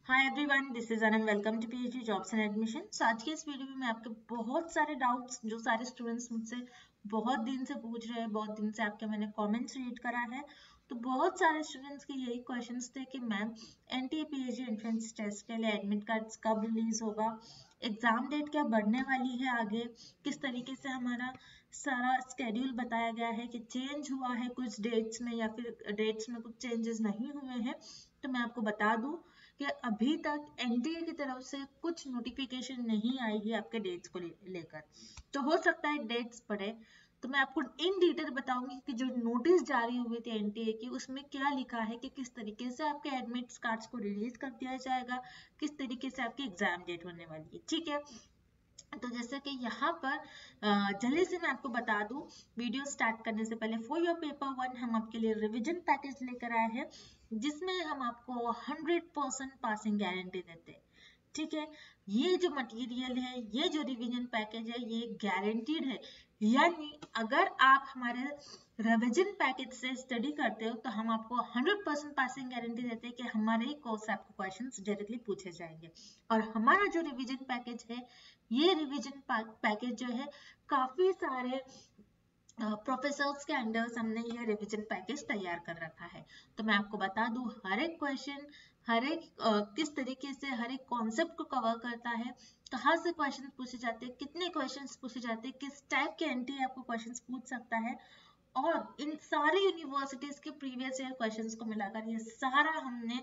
Hi everyone, this is Anan. Welcome to PhD jobs and admission. आज के इस video में मैं आपके बहुत सारे डाउट्स जो सारे स्टूडेंट्स मुझसे बहुत दिन से पूछ रहे हैं, बहुत दिन से आपके मैंने कमेंट्स रीड करा है, तो बहुत सारे स्टूडेंट्स के यही क्वेश्चंस थे कि ma'am NTA PhD entrance test के लिए एडमिट कार्ड्स कब रिलीज होगा, एग्जाम डेट क्या बढ़ने वाली है, आगे किस तरीके से हमारा सारा स्केड्यूल बताया गया है कि चेंज हुआ है कुछ डेट्स में या फिर डेट्स में कुछ चेंजेस नहीं हुए हैं। तो मैं आपको बता दूं कि अभी तक एनटीए की तरफ से कुछ नोटिफिकेशन नहीं आई है आपके डेट्स को लेकर। तो हो सकता है डेट्स पड़े, तो मैं आपको इन डिटेल बताऊंगी कि जो नोटिस जारी हुए थे एनटीए की उसमें क्या लिखा है कि किस तरीके से आपके एडमिट कार्ड्स को रिलीज कर दिया जाएगा, किस तरीके से आपकी एग्जाम डेट होने वाली है। ठीक है, तो जैसे कि यहाँ पर जल्दी से मैं आपको बता दूं, वीडियो स्टार्ट करने से पहले फॉर योर पेपर 1 हम आपके लिए रिवीजन पैकेज लेकर आए हैं, जिसमें हम आपको 100% पासिंग गारंटी देते हैं। ठीक है, ये जो मटेरियल है, ये जो रिवीजन पैकेज है, ये गारंटीड है। यानी अगर आप हमारे रिवीजन पैकेज से स्टडी करते हो तो हम आपको 100% पासिंग गारंटी देते हैं कि हमारे ही कोर्स से आपको क्वेश्चंस डायरेक्टली पूछे जाएंगे। और हमारा जो रिवीजन पैकेज है, ये रिवीजन पैकेज जो है काफी सारे प्रोफेसर्स के अंडर हमने ये रिवीजन पैकेज तैयार कर रखा है। तो मैं आपको बता दूं, हर एक क्वेश्चन, हर एक किस तरीके से हर एक कॉन्सेप्ट को कवर करता है, कहाँ से क्वेश्चन पूछे जाते हैं, कितने क्वेश्चन पूछे जाते हैं, किस टाइप के एनटीए आपको क्वेश्चन पूछ सकता है, और इन सारी यूनिवर्सिटीज के प्रीवियस ईयर क्वेश्चंस को मिलाकर ये सारा हमने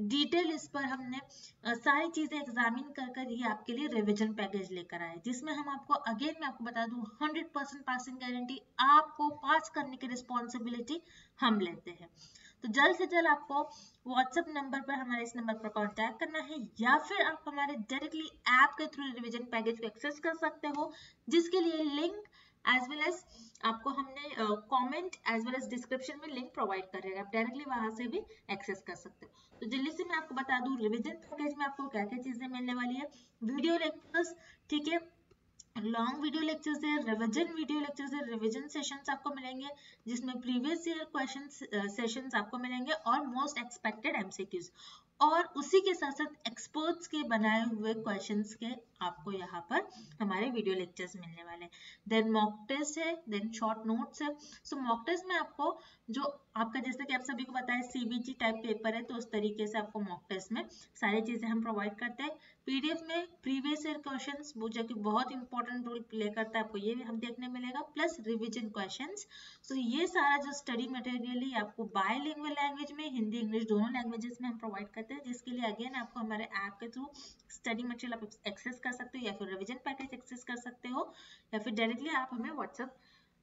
डिटेल इस पर हमने सारी चीजें एग्जामिन कर ये आपके लिए रिवीजन पैकेज लेकर आए, जिसमें हम आपको अगेन मैं आपको बता दूं 100% पासिंग गारंटी, आपको पास करने की रिस्पॉन्सिबिलिटी हम लेते हैं। तो जल्द से जल्द आपको व्हाट्सएप नंबर पर हमारे इस नंबर पर कांटेक्ट करना है, या फिर आप हमारे डायरेक्टली ऐप के थ्रू रिवीजन पैकेज को एक्सेस कर सकते हो, जिसके लिए लिंक एज वेल एज आपको हमने comment as well as description में लिंक प्रोवाइड कर रहेगा, आप डायरेक्टली वहां से भी एक्सेस कर सकते हो। तो जल्दी से मैं आपको बता दूं रिवीजन पैकेज में आपको क्या क्या चीजें मिलने वाली है। वीडियो लेक्चर्स, ठीक है, लॉन्ग वीडियो लेक्चर्स है, रिवीजन वीडियो लेक्चर्स है, रिवीजन सेशंस आपको मिलेंगे जिसमें प्रीवियस ईयर क्वेश्चंस सेशंस आपको मिलेंगे और मोस्ट एक्सपेक्टेड एमसीक्यूज, और उसी के साथ साथ एक्सपर्ट्स के बनाए हुए क्वेश्चंस के आपको यहाँ पर हमारे वीडियो लेक्चर्स मिलने वाले हैं। देन मॉक टेस्ट है, देन शॉर्ट नोट्स है। सो मॉक टेस्ट में आपको जो आपका, जैसे कि आप सभी को पता है सीबीटी टाइप पेपर है, तो उस तरीके से आपको मॉक टेस्ट में सारी चीजें हम प्रोवाइड करते हैं। पीडीएफ में प्रीवियस ईयर क्वेश्चंस जो कि बहुत इंपॉर्टेंट रोल प्ले करता है, आपको ये भी हम देखने मिलेगा, प्लस रिवीजन क्वेश्चंस। सो ये सारा जो स्टडी मटेरियल है आपको बायलिंगुअल लैंग्वेज में, हिंदी इंग्लिश दोनों लैंग्वेजेस में हम प्रोवाइड करते हैं, जिसके लिए अगेन आपको हमारे ऐप के थ्रू स्टडी मटेरियल आप एक्सेस कर सकते हो, या फिर रिवीजन पैकेज एक्सेस कर सकते हो, या फिर डायरेक्टली आप हमें व्हाट्सएप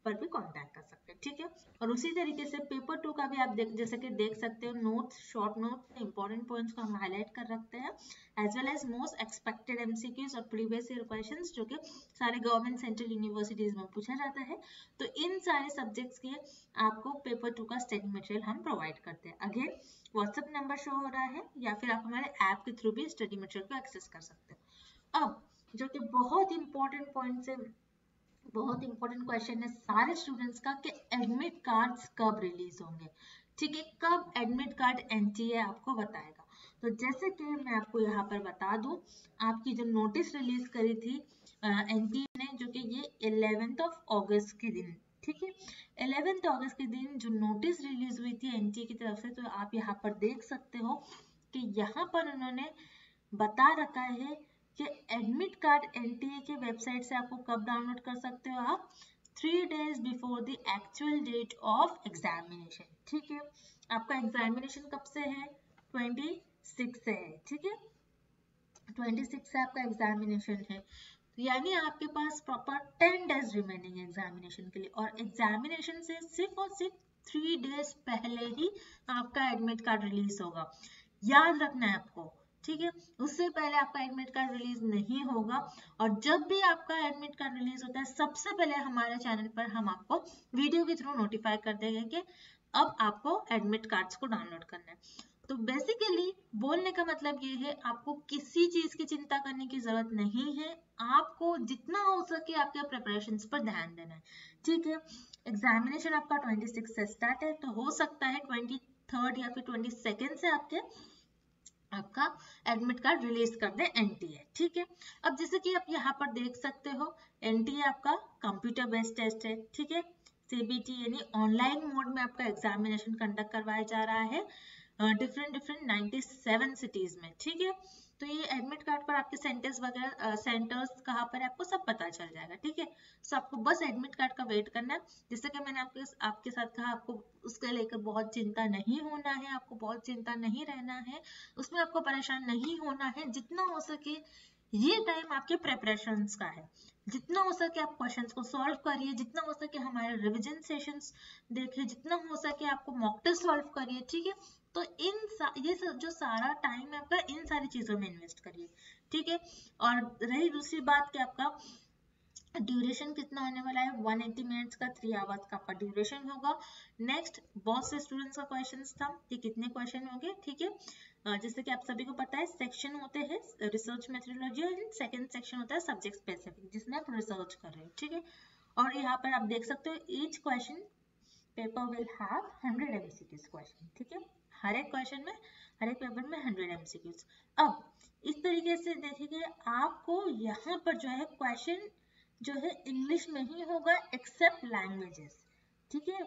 पर भी कांटेक्ट कर सकते हैं। ठीक है, और उसी तरीके से पेपर 2 का भी आप जैसे कि देख सकते हो, notes, short notes, important points को हम हाईलाइट कर रखते हैं, as well as most expected MCQs और प्रीवियस ईयर क्वेश्चंस जो कि सारे गवर्नमेंट सेंट्रल यूनिवर्सिटीज में पूछा जाता है। तो इन सारे सब्जेक्ट्स के आपको पेपर 2 का स्टडी मटेरियल हम प्रोवाइड करते हैं। अगेन व्हाट्सएप नंबर शो हो रहा है, या फिर आप हमारे ऐप के थ्रू भी स्टडी मटेरियल को एक्सेस कर सकते हो। अब जो कि बहुत इंपॉर्टेंट पॉइंट है, बहुत इंपॉर्टेंट क्वेश्चन है सारे स्टूडेंट्स का, कि एडमिट कार्ड्स कब रिलीज होंगे। ठीक है, कब एडमिट कार्ड एनटीए आपको बताएगा। तो जैसे कि मैं आपको यहाँ पर बता दूं, आपकी जो नोटिस रिलीज करी थी एनटीए ने, जो कि ये 11 अगस्त के दिन, ठीक है, 11 अगस्त के दिन जो नोटिस रिलीज हुई थी एनटीए की तरफ से, तो आप यहाँ पर देख सकते हो कि यहाँ पर उन्होंने बता रखा है कि एडमिट कार्ड एनटीए के वेबसाइट से आपको कब डाउनलोड कर सकते हो आप, 3 days before the actual date of examination. ठीक है, आपका एग्जामिनेशन कब से है, 26 से है। ठीक है, 26 से आपका एग्जामिनेशन है, तो यानी आपके पास प्रॉपर 10 days रिमेनिंग है एग्जामिनेशन के लिए, और एग्जामिनेशन से सिर्फ और सिर्फ 3 days पहले ही आपका एडमिट कार्ड रिलीज होगा। याद रखना है आपको, ठीक है, उससे पहले आपका एडमिट कार्ड रिलीज नहीं होगा। और जब भी आपका एडमिट कार्ड रिलीज होता है, सबसे पहले हमारे चैनल पर हम आपको वीडियो के थ्रू नोटिफाई कर देंगे कि अब आपको एडमिट कार्ड्स को डाउनलोड करना है। तो बेसिकली बोलने का मतलब ये है, आपको किसी चीज की चिंता करने की जरूरत नहीं है, आपको जितना हो सके आपके प्रिपरेशंस पर ध्यान देना है। ठीक है, एग्जामिनेशन आपका 26 से स्टार्ट है, तो हो सकता है 23rd या फिर 22nd से आपके आपका एडमिट कार्ड रिलीज कर दे एनटीए। ठीक है, अब जैसे कि आप यहाँ पर देख सकते हो एनटीए आपका कंप्यूटर बेस्ड टेस्ट है। ठीक है, सीबीटी यानी ऑनलाइन मोड में आपका एग्जामिनेशन कंडक्ट करवाया जा रहा है डिफरेंट 97 सिटीज में। ठीक है, तो ये एडमिट कार्ड पर आपके सेंटर्स वगैरह सेंटर्स कहाँ पर है आपको सब पता चल जाएगा। ठीक है, सो आपको बस एडमिट कार्ड का वेट करना है। जैसे कि मैंने आपके साथ कहा, आपको उसके लेकर बहुत चिंता नहीं होना है, आपको बहुत चिंता नहीं रहना है, उसमें आपको परेशान नहीं होना है। जितना हो सके ये टाइम आपके प्रिपरेशंस का है, जितना हो सके आप क्वेश्चंस को सॉल्व करिए, जितना हो सके हमारे रिवीजन सेशंस देखिए, जितना हो सके आपको मॉक टेस्ट सॉल्व करिए। ठीक है, तो ये जो सारा टाइम है आपका इन सारी चीजों में इन्वेस्ट करिए। ठीक है, और रही दूसरी बात कि आपका ड्यूरेशन कितना होने वाला है, 180 मिनट्स का 3 आवर्स का आपका ड्यूरेशन होगा। नेक्स्ट बहुत से स्टूडेंट्स का क्वेश्चन था कि कितने क्वेश्चन होंगे। ठीक है, जैसे कि आप सभी को पता है सेक्शन होते हैं रिसर्च मेथोडोलॉजी और सेकंड सेक्शन होता है सब्जेक्ट स्पेसिफिक जिसमें आप रिसर्च कर रहे हो। ठीक है, और यहाँ पर आप देख सकते हो each question paper will have 100 MCQs question. ठीक है, हर एक क्वेश्चन में हर एक पेपर में 100 MCQs। अब इस तरीके से देखिए आपको यहाँ पर जो है क्वेश्चन जो है इंग्लिश में ही होगा एक्सेप्ट लैंग्वेजेस। ठीक है,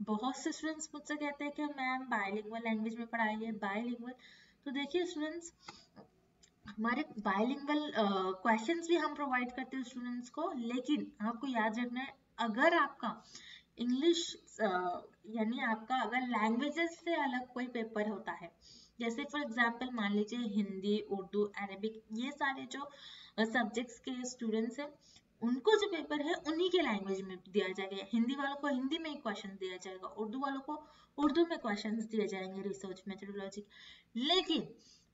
बहुत से स्टूडेंट्स मुझसे कहते हैं कि मैम बायलिंगुअल लैंग्वेज में पढ़ाइए, बायलिंगुअल। तो देखिए स्टूडेंट्स, हमारे बायलिंगुअल क्वेश्चंस भी हम प्रोवाइड करते हैं स्टूडेंट्स को, लेकिन आपको याद रखना है अगर आपका इंग्लिश यानी आपका अगर लैंग्वेजेस से अलग कोई पेपर होता है, जैसे फॉर एग्जांपल मान लीजिए हिंदी, उर्दू, अरेबिक, ये सारे जो सब्जेक्ट्स के स्टूडेंट्स हैं उनको जो पेपर है उन्हीं के लैंग्वेज में दिया जाएगा। हिंदी वालों को हिंदी में क्वेश्चन दिया जाएगा, उर्दू वालों को उर्दू में क्वेश्चन दिए जाएंगे रिसर्च मेथोडोलॉजी। लेकिन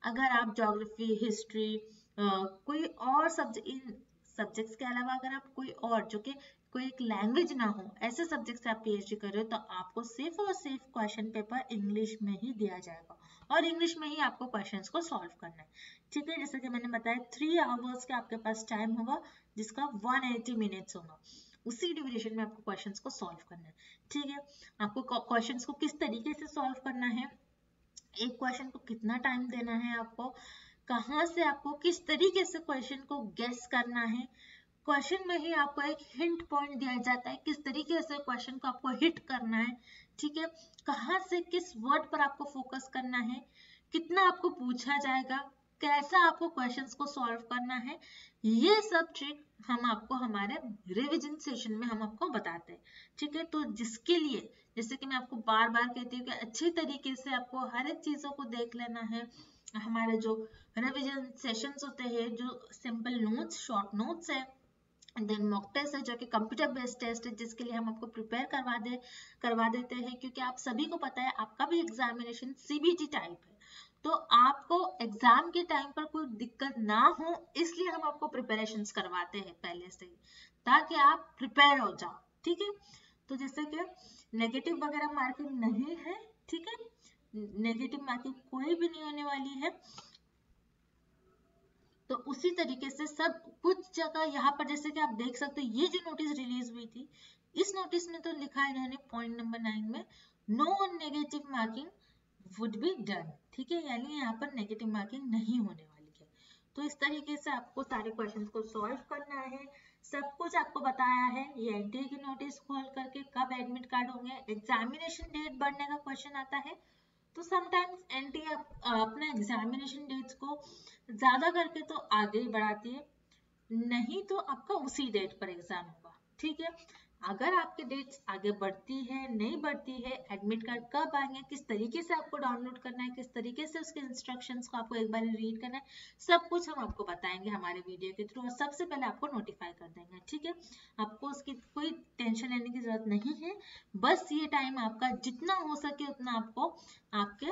अगर आप ज्योग्राफी, हिस्ट्री, कोई और सब्जेक्ट्स के अलावा अगर आप कोई और जो कि कोई एक लैंग्वेज ना हो ऐसे सब्जेक्ट से आप पीएचडी कर रहे हो, तो आपको सिर्फ और सिर्फ क्वेश्चन पेपर इंग्लिश में ही दिया जाएगा और इंग्लिश में ही आपको क्वेश्चंस को सॉल्व करना है। ठीक है, जैसे कि मैंने बताया 3 आवर्स का आपके पास टाइम होगा जिसका 180 मिनट्स होगा, उसी ड्यूरेशन में आपको क्वेश्चंस को सॉल्व करना है। ठीक है, आपको क्वेश्चंस को किस तरीके से सॉल्व करना है, एक क्वेश्चन को कितना टाइम देना है आपको, कहाँ से आपको किस तरीके से क्वेश्चन को गेस करना है, क्वेश्चन में ही आपको एक हिंट पॉइंट दिया जाता है किस तरीके से क्वेश्चन को आपको हिट करना है। ठीक है, कहाँ से किस वर्ड पर आपको फोकस करना है, कितना आपको पूछा जाएगा, कैसा आपको क्वेश्चंस को सॉल्व करना है, ये सब ट्रिक हम आपको हमारे रिवीजन सेशन में हम आपको बताते हैं। ठीक है, तो जिसके लिए जैसे कि मैं आपको बार बार कहती हूँ कि अच्छी तरीके से आपको हर एक चीजों को देख लेना है। हमारे जो रिवीजन सेशंस होते हैं, जो सिंपल नोट्स, शॉर्ट नोट्स है, देन मॉक टेस्ट है जो कि कंप्यूटर बेस्ड टेस्ट है जिसके लिए हम आपको प्रिपेयर करवा देते हैं, क्योंकि आप सभी को पता है आपका भी एग्जामिनेशन सीबीटी टाइप है, तो आपको एग्जाम के टाइम पर कोई दिक्कत ना हो इसलिए हम आपको प्रिपरेशंस करवाते हैं पहले से ही, ताकि आप प्रिपेयर हो जाओ। ठीक है, तो जैसे कि नेगेटिव वगैरह मार्किंग नहीं है। ठीक है, नेगेटिव मार्किंग कोई भी नहीं होने वाली है। तो उसी तरीके से सब कुछ जगह यहाँ पर जैसे कि आप देख सकते हो ये जो नोटिस रिलीज हुई थी, इस नोटिस में तो लिखा है इन्होंने पॉइंट नंबर 9 में no negative marking would be done. ठीक है, यानी यहाँ पर नेगेटिव मार्किंग नहीं होने वाली है। तो इस तरीके से आपको सारे क्वेश्चंस को सॉल्व करना है, सब कुछ आपको बताया है। ये एनटीए की नोटिस खोल करके कब एडमिट कार्ड होंगे, एग्जामिनेशन डेट बढ़ने का क्वेश्चन आता है, तो समटाइम्स एनटीए अपना एग्जामिनेशन डेट्स को ज्यादा करके तो आगे ही बढ़ाती है, नहीं तो आपका उसी डेट पर एग्जाम होगा। ठीक है, अगर आपके डेट्स आगे बढ़ती है नहीं बढ़ती है, एडमिट कार्ड कब आएंगे, किस तरीके से आपको डाउनलोड करना है, किस तरीके से उसके इंस्ट्रक्शंस को आपको एक बार रीड करना है, सब कुछ हम आपको बताएंगे हमारे वीडियो के थ्रू और सबसे पहले आपको नोटिफाई कर देंगे। ठीक है, आपको उसकी कोई टेंशन लेने की जरूरत नहीं है, बस ये टाइम आपका जितना हो सके उतना आपको आपके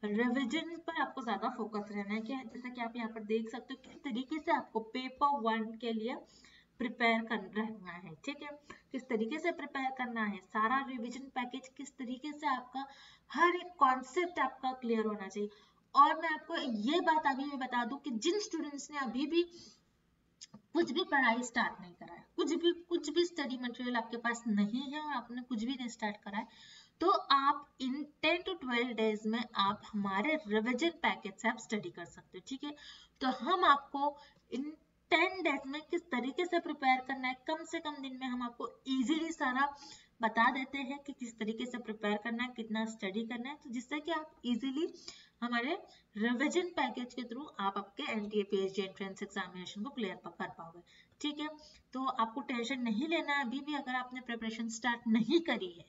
रिविजन पर आपको ज्यादा फोकस रहना है। कि जैसा कि आप यहाँ पर देख सकते हो किस तरीके से आपको पेपर 1 के लिए प्रिपेयर करना है। ठीक है, किस तरीके से प्रिपेयर करना है, सारा रिवीजन पैकेज किस तरीके से आपका हर एक कॉन्सेप्ट आपका क्लियर होना चाहिए। और मैं आपको ये बात अभी भी बता दूं कि जिन स्टूडेंट्स ने अभी भी कुछ भी पढ़ाई स्टार्ट नहीं करा है, कुछ भी स्टडी मटेरियल आपके पास नहीं है और आपने कुछ भी नहीं स्टार्ट करा है, तो आप इन 10 to 12 डेज में आप हमारे रिविजन पैकेज से आप स्टडी कर सकते हो, ठीक है। तो हम आपको इन 10 डेज में किस तरीके से प्रिपेयर करना है, कम से कम दिन में हम आपको इजीली सारा बता देते हैं कि किस तरीके से प्रिपेयर करना है, कितना स्टडी करना है, तो जिससे कि आप इजीली हमारे रिविजन पैकेज के थ्रू आप आपके एनटीए पीएचडी एंट्रेंस एग्जामिनेशन को क्लियर कर पाओगे, ठीक है। तो आपको टेंशन नहीं लेना है अभी भी, अगर आपने प्रिपरेशन स्टार्ट नहीं करी है,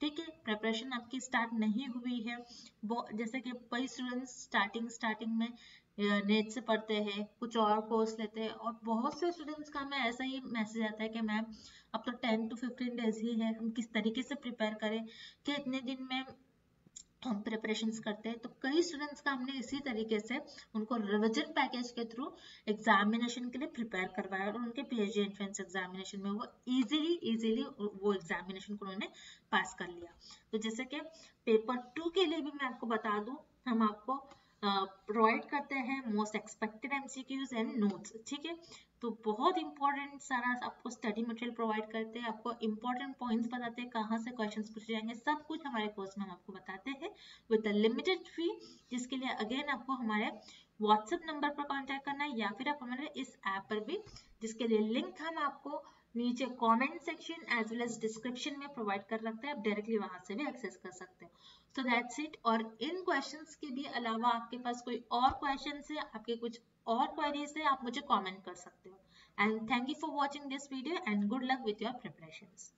ठीक है, प्रिपरेशन आपकी स्टार्ट नहीं हुई है, वो जैसे कि कई स्टूडेंट्स स्टार्टिंग में नेट से पढ़ते हैं, कुछ और कोर्स लेते हैं, और बहुत से स्टूडेंट्स का हमें ऐसा ही मैसेज आता है कि मैम अब तो 10 to 15 डेज ही है, हम किस तरीके से प्रिपेयर करें कि इतने दिन में हम प्रिपरेशंस करते हैं। तो कई स्टूडेंट्स का हमने इसी तरीके से उनको रिविजन पैकेज के थ्रू एग्जामिनेशन के लिए प्रिपेयर करवाया और उनके पीएचडी एंट्रेंस एग्जामिनेशन में वो इजीली वो एग्जामिनेशन को उन्होंने पास कर लिया। तो जैसे कि पेपर 2 के लिए भी मैं आपको बता दूं, हम आपको प्रोवाइड करते हैं most expected MCQs and notes, ठीक है। तो बहुत इंपॉर्टेंट सारा आपको स्टडी मटेरियल प्रोवाइड करते हैं, आपको इंपॉर्टेंट पॉइंट्स बताते हैं, कहाँ से क्वेश्चंस पूछे जाएंगे, सब कुछ हमारे कोर्स में हम आपको बताते हैं विद अ लिमिटेड फी, जिसके लिए अगेन आपको हमारे व्हाट्सएप नंबर पर कांटेक्ट करना है, या फिर आप हमारे इस ऐप पर भी, जिसके लिए लिंक हम आपको नीचे comment section as well as description में प्रोवाइड कर रखते हैं, आप डायरेक्टली वहां से भी एक्सेस कर सकते हो। So that's it. और इन क्वेश्चंस के भी अलावा आपके पास कोई और क्वेश्चन है, आपके कुछ और क्वेरीज है, आप मुझे कमेंट कर सकते हो। And thank you for watching this video and good luck with your preparations.